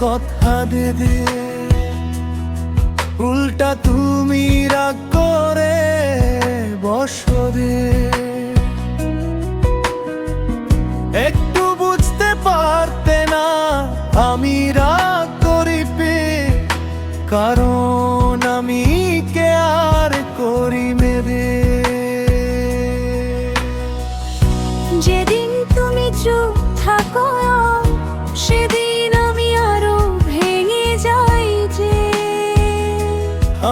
কথা দে উল্টা তুমি রাগ করে বসরে একটু বুঝতে পারতে না আমি রাগ করি পেয়ে, কারণ আমি কেয়ার করি মেরে। যেদিন তুমি চুপ থাকো সেদিন আমি আরো ভেঙে যাই যে।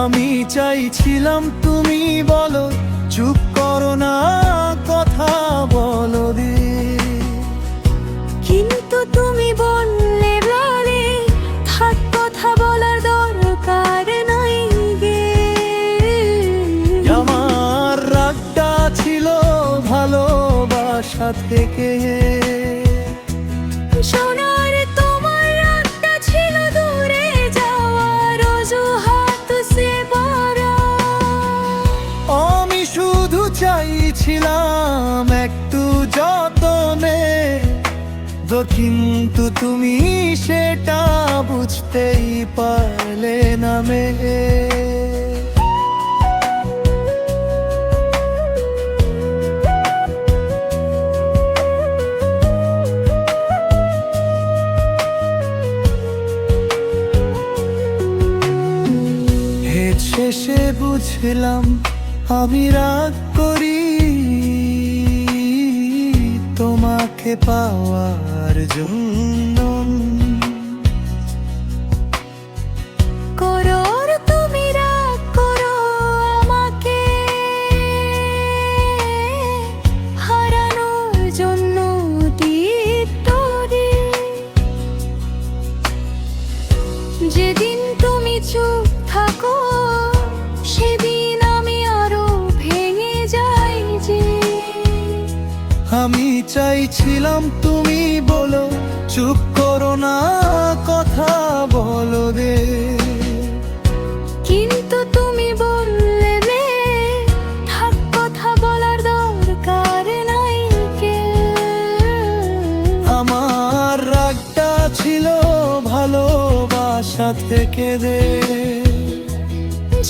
আমি চাইছিলাম তুমি বলো চুপ করো না, কথা বলো রে, কিন্তু তুমি বললে বলে থাক, কথা বলার দরকার নাই গে। আমার রাগটা ছিল ভালোবাসা থেকে, সোনার তোমার রাগটা ছিল দূরে যাওয়ার অজুহাত সে ভরা। আমি শুধু চাইছিলাম একটু যতনে, কিন্তু তুমি সেটা বুঝতেই পারলে না মেয়ে। শেষে বুঝলাম আমি রাগ করি তোমাকে পাওয়ার জন্য। করো তুমি রাগ করো আমাকে হারানোর জন্য টিটরে। যেদিন তুমি চুপ থাকো সেদিন আমি আরো ভেঙে যাই যে। আমি চাইছিলাম তুমি বলো চুপ করো না, কথা বলো রে, কিন্তু তুমি বললে রে থাক, কথা বলার দরকার নাই কে। আমার রাগটা ছিল ভালোবাসা থেকে রে,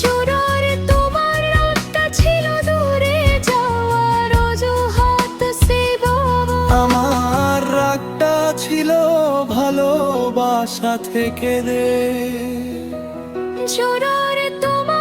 জোরার তোমার রাগটা ছিল দূরে যাওয়ার অজুহাত সে বাবা। আমার রাগটা ছিল ভালোবাসা থেকে রে, জোরার তোমার